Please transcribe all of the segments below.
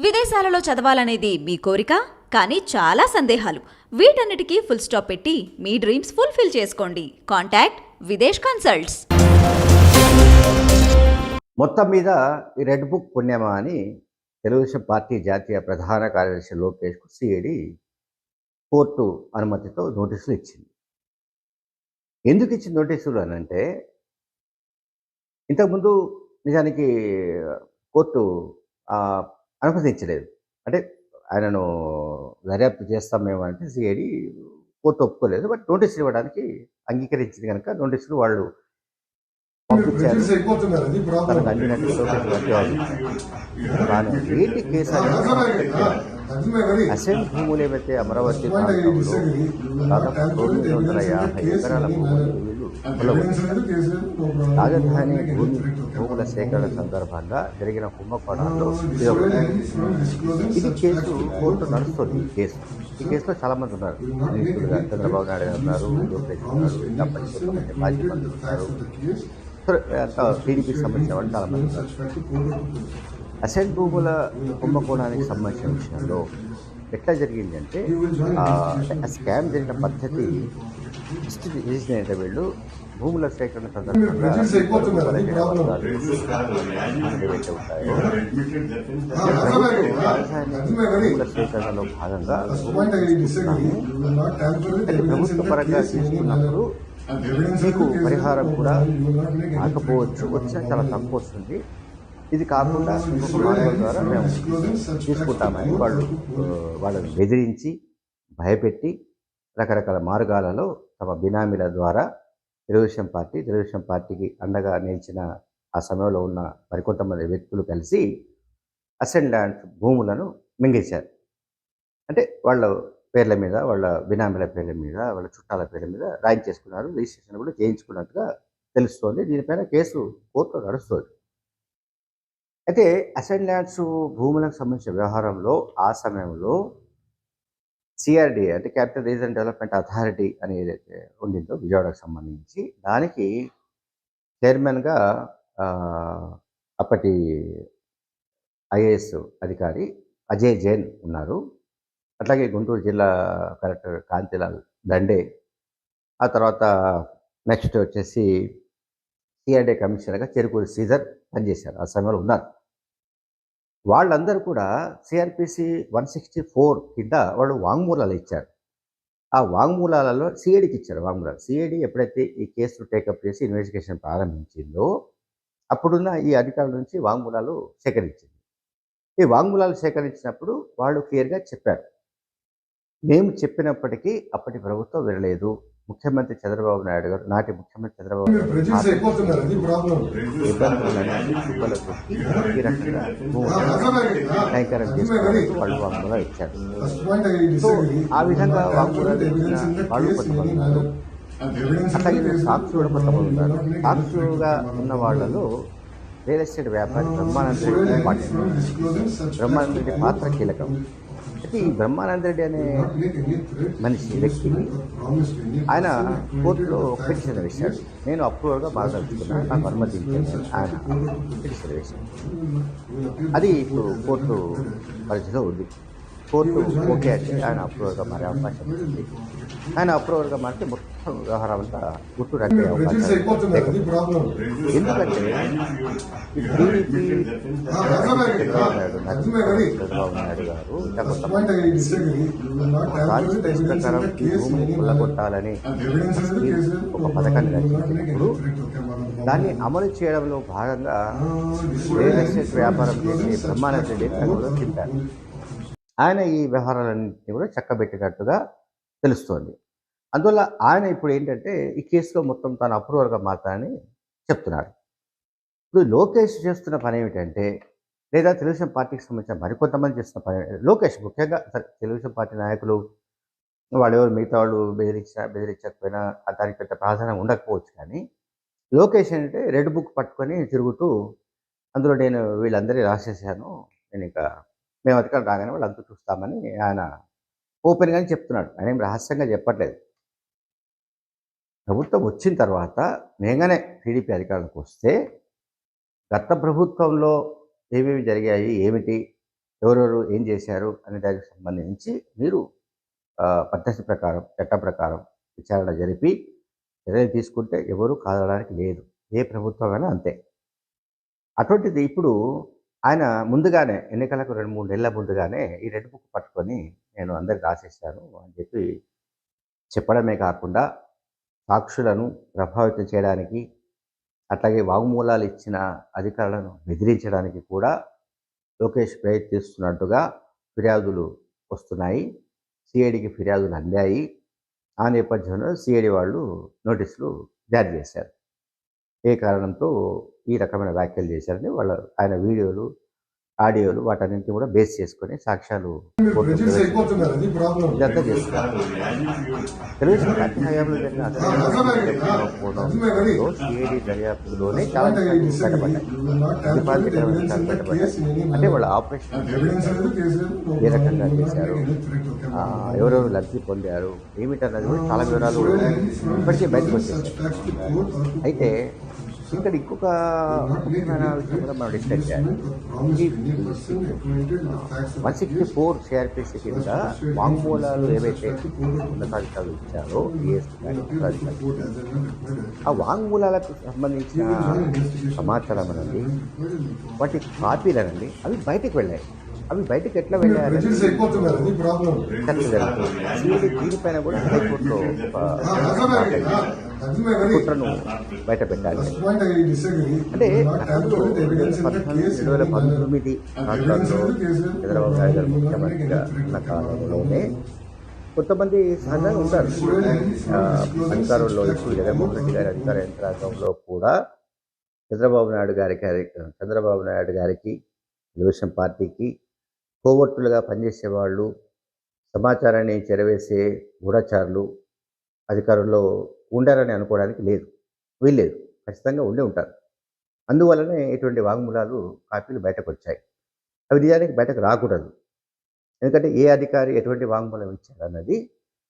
విదేశాలలో చదవాలనేది మీ కోరిక, కానీ చాలా సందేహాలు. వీటన్నిటికీ ఫుల్ స్టాప్ పెట్టి మీ డ్రీమ్స్ ఫుల్ఫిల్ చేసుకోండి. Contact Videsh consults. మొత్తం మీద ఈ రెడ్ బుక్ పుణ్యమా అని తెలుగుదేశం పార్టీ జాతీయ ప్రధాన కార్యదర్శి లోకేష్కు సిఐడి కోర్టు అనుమతితో నోటీసులు ఇచ్చింది. ఎందుకు ఇచ్చిన నోటీసులు అని అంటే, ఇంతకుముందు నిజానికి కోర్టు అనుమతించలేదు. అంటే ఆయనను దర్యాప్తు చేస్తాం మేము అంటే సిఐడి కోర్టు ఒప్పుకోలేదు. బట్ నోటీసులు ఇవ్వడానికి అంగీకరించింది కనుక నోటీసులు వాళ్ళు పంపించారు. తనకు అందినట్టు ఏంటి కేసు అసెంట్ భూములు ఏవైతే అమరావతి ప్రాంతంలో దాదాపు 950 ఎకరాల భూములు రాజధాని భూముల సేకరణ సందర్భంగా జరిగిన కుంభకోణాల్లో ఇది కేసు కోర్టు నడుస్తుంది. ఈ కేసులో చాలా మంది ఉన్నారు. నిందితులుగా చంద్రబాబు నాయుడు గారు ఉన్నారు, లోకేష్ ఉన్నారు, ఇంకా కొంతమంది మాజీ మంత్రులు ఉన్నారు, టీడీపీకి సంబంధించిన వాళ్ళు చాలా మంది ఉన్నారు. అసెంట్ భూముల కుంభకోణానికి సంబంధించిన విషయంలో ఎట్లా జరిగింది అంటే, స్కామ్ జరిగిన పద్ధతి చేసిన వీళ్ళు భూముల సేకరణ సందర్భంగా ఏవైతే ఉంటాయో భూముల సేకరణలో భాగంగా ప్రభుత్వ పరంగా తీసుకున్నప్పుడు మీకు పరిహారం కూడా రాకపోవచ్చు, వచ్చినా చాలా తక్కువ వస్తుంది. ఇది కాకుండా ఇంకొక మార్గం ద్వారా మేము తీసుకుంటామని వాళ్ళని బెదిరించి భయపెట్టి రకరకాల మార్గాలలో తమ బినామీల ద్వారా తెలుగుదేశం పార్టీకి అండగా నిలిచిన ఆ సమయంలో ఉన్న మరికొంతమంది వ్యక్తులు కలిసి అసెంట్ ల్యాండ్ భూములను మింగేశారు. అంటే వాళ్ళ పేర్ల మీద, వాళ్ళ బినామీల పేర్ల మీద, వాళ్ళ చుట్టాల పేర్ల మీద రాయించేసుకున్నారు. రిజిస్ట్రేషన్ కూడా చేయించుకున్నట్టుగా తెలుస్తోంది. దీనిపైన కేసు కోర్టులో నడుస్తుంది. అయితే అసెంట్ ల్యాండ్స్ భూములకు సంబంధించిన వ్యవహారంలో ఆ సమయంలో సిఆర్డీఏ అంటే క్యాపిటల్ రీజన్ డెవలప్మెంట్ అథారిటీ అని ఏదైతే ఉండిందో విజయవాడకు సంబంధించి, దానికి చైర్మన్గా అప్పటి ఐఏఎస్ అధికారి అజయ్ జైన్ ఉన్నారు. అట్లాగే గుంటూరు జిల్లా కలెక్టర్ కాంతిలాల్ దండే, ఆ తర్వాత నెక్స్ట్ వచ్చేసి సిఆర్డీఏ కమిషనర్గా చెరుకూరి శ్రీధర్ పనిచేశారు. ఆ సమయంలో ఉన్నారు. వాళ్ళందరూ కూడా సిఆర్పిసి 164 కింద వాళ్ళు వాంగ్మూలాలు ఇచ్చారు. ఆ వాంగ్మూలాలలో సిఐడికి ఇచ్చారు వాంగ్మూలాలు. సిఐడి ఎప్పుడైతే ఈ కేసు టేకప్ చేసి ఇన్వెస్టిగేషన్ ప్రారంభించిందో అప్పుడున్న ఈ అధికారుల నుంచి వాంగ్మూలాలు సేకరించింది. ఈ వాంగ్మూలాలు సేకరించినప్పుడు వాళ్ళు క్లియర్గా చెప్పారు, మేము చెప్పినప్పటికీ అప్పటి ప్రభుత్వం వినలేదు. ముఖ్యమంత్రి చంద్రబాబు నాయుడు గారు, నాటి ముఖ్యమంత్రి చంద్రబాబు నాయుడు ఈ రకంగా కైంకర్యం చేసుకోవడానికి వాళ్ళు వాంగ్మూలాలు ఇచ్చారు. సో ఆ విధంగా వాంగ్మూలాలు ఇచ్చిన వాళ్ళు కొంతమంది ఉన్నారు. అట్లాగే సాక్షులు కూడా కొంతమంది ఉన్నారు. సాక్షులుగా ఉన్న వాళ్ళలో రియల్ ఎస్టేట్ వ్యాపారి బ్రహ్మానంద రెడ్డి పాత్ర కీలకం. అయితే ఈ బ్రహ్మానంద రెడ్డి అనే వ్యక్తి ఆయన కోర్టులో పిటిషన్ వేశాడు. నేను అప్రూవర్గా మాట్లాడుతున్నాను, నాకు అనుమతించాను ఆయన పిటిషన్ వేశాడు. అది ఇప్పుడు కోర్టు పరిధిలో ఉంది. కోర్టు ఓకే అంటే ఆయన అప్రూవర్గా మారే అవకాశం ఉంది. ఆయన అప్రూవర్గా మారితే మొత్తం వ్యవహారం అంతా గుట్టు రట్టే అవకాశం. ఎందుకంటే టీడీపీ చంద్రబాబు నాయుడు గారు కాన్స్టిట్యూషన్ ప్రకారం ఈ భూమిని కొల్లగొట్టాలని ఒక పథకాన్ని రచించినప్పుడు దాన్ని అమలు చేయడంలో భాగంగా రియల్ ఎస్టేట్ వ్యాపారం చేసే బ్రహ్మానంద రెడ్డి రంగంలో దింపారు. ఆయన ఈ వ్యవహారాలన్నింటినీ కూడా చక్కబెట్టినట్టుగా తెలుస్తోంది. అందువల్ల ఆయన ఇప్పుడు ఏంటంటే ఈ కేసులో మొత్తం తాను అప్రూవర్గా మారుతానని చెప్తున్నాడు. ఇప్పుడు లోకేష్ చేస్తున్న పని ఏమిటంటే, లేదా తెలుగుదేశం పార్టీకి సంబంధించిన మరికొంతమంది చేస్తున్న పని, లోకేష్ ముఖ్యంగా తెలుగుదేశం పార్టీ నాయకులు వాళ్ళెవరు మిగతా వాళ్ళు బెదిరించకపోయినా దానికి పెద్ద ప్రాధాన్యం ఉండకపోవచ్చు, కానీ లోకేష్ ఏంటంటే రెడ్ బుక్ పట్టుకొని తిరుగుతూ అందులో నేను వీళ్ళందరినీ రాసేసాను, నేను ఇంకా మేము అధికారం రాగానే వాళ్ళు అంతా చూస్తామని ఆయన ఓపెన్గానే చెప్తున్నాడు. ఆయన ఏం రహస్యంగా చెప్పట్లేదు. ప్రభుత్వం వచ్చిన తర్వాత నేగానే టీడీపీ అధికారంలోకి వస్తే గత ప్రభుత్వంలో ఏమేమి జరిగాయి, ఏమిటి, ఎవరెవరు ఏం చేశారు అనే దానికి సంబంధించి మీరు పద్ధతి ప్రకారం, చట్ట ప్రకారం విచారణ జరిపి చర్యలు తీసుకుంటే ఎవరు కాదనడానికి లేదు. ఏ ప్రభుత్వమైనా అంతే. అటువంటిది ఇప్పుడు ఆయన ముందుగానే ఎన్నికలకు 2, 3 నెలల ముందుగానే ఈ రెడ్ బుక్ పట్టుకొని నేను అందరికి రాసేసాను అని చెప్పి చెప్పడమే కాకుండా సాక్షులను ప్రభావితం చేయడానికి, అట్లాగే వాంగ్మూలాలు ఇచ్చిన అధికారులను బెదిరించడానికి కూడా లోకేష్ ప్రయత్నిస్తున్నట్టుగా ఫిర్యాదులు వస్తున్నాయి. సిఐడికి ఫిర్యాదులు అందాయి. ఆ నేపథ్యంలో సిఐడి వాళ్ళు నోటీసులు జారీ చేశారు. ఏ కారణంతో ఈ రకమైన వ్యాఖ్యలు చేశారని ఆయన వీడియోలు, ఆడియోలు వాటన్నింటినీ కూడా బేస్ చేసుకొని సాక్ష్యాలు ఇదంతా చేస్తున్నారు. తెలుగుదేశం పార్టీ హయాంలో జరిగిన సిఐడి దర్యాప్తులోనే చాలా బయటపడ్డాయి. అంటే వాళ్ళ ఆపరేషన్ ఏ రకంగా చేశారు, ఎవరెవరు లబ్ధి పొందారు, ఏమిటన్నది కూడా చాలా వివరాలు ఇప్పటికే బయటకు వచ్చేసాయి. అయితే ఇక్కడ ఇంకొక ముఖ్యమైన విషయం కూడా మనం డిస్కస్ చేయాలి. ఈ 164 సిఆర్పిసి కింద వాంగ్మూలాలు ఏవైతే ఉన్నతాధికారులు ఇచ్చారో ఆ వాంగ్మూలాలకు సంబంధించిన సమాచారం అనండి, వాటి కాపీలనండి అవి బయటకు వెళ్ళాయి. అవి బయటకు ఎట్లా వెళ్ళారు దీనిపైన కూడా హైకోర్టులో కుట్రను బయట పెట్టాలి. అంటే 2019 రాష్ట్రాల్లో చంద్రబాబు నాయుడు గారు ముఖ్యమంత్రిగా ఉన్న కాలంలోనే కొంతమంది సహజంగా ఉంటారు అధికారంలో. ఇప్పుడు జగన్మోహన్ రెడ్డి గారి అధికార యంత్రాంగంలో కూడా చంద్రబాబు నాయుడు గారికి తెలుగుదేశం పార్టీకి కోవర్టులుగా పనిచేసే వాళ్ళు, సమాచారాన్ని చెరవేసే గూఢచారులు అధికారంలో ఉండారని అనుకోవడానికి వీల్లేదు. ఖచ్చితంగా ఉండే ఉంటారు. అందువల్లనే ఇటువంటి వాంగ్మూలాలు, కాపీలు బయటకు వచ్చాయి. అవి నిజానికి బయటకు రాకూడదు. ఎందుకంటే ఏ అధికారి ఎటువంటి వాంగ్మూలం ఇచ్చారన్నది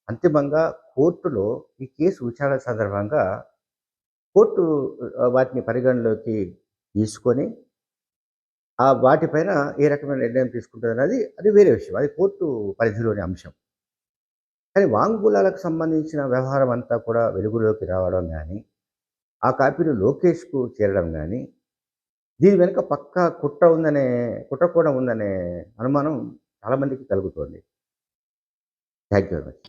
అంతిమంగా కోర్టులో ఈ కేసు విచారణ సందర్భంగా కోర్టు వాటిని పరిగణలోకి తీసుకొని వాటిపైన ఏ రకమైన నిర్ణయం తీసుకుంటుంది అది వేరే విషయం. అది కోర్టు పరిధిలోని అంశం. కానీ వాంగ్మూలాలకు సంబంధించిన వ్యవహారం అంతా కూడా వెలుగులోకి రావడం కానీ, ఆ కాపీలు లోకేష్కు చేరడం కానీ, దీని వెనుక పక్కా కుట్ర కూడా ఉందనే అనుమానం చాలామందికి కలుగుతోంది. Thank you very much.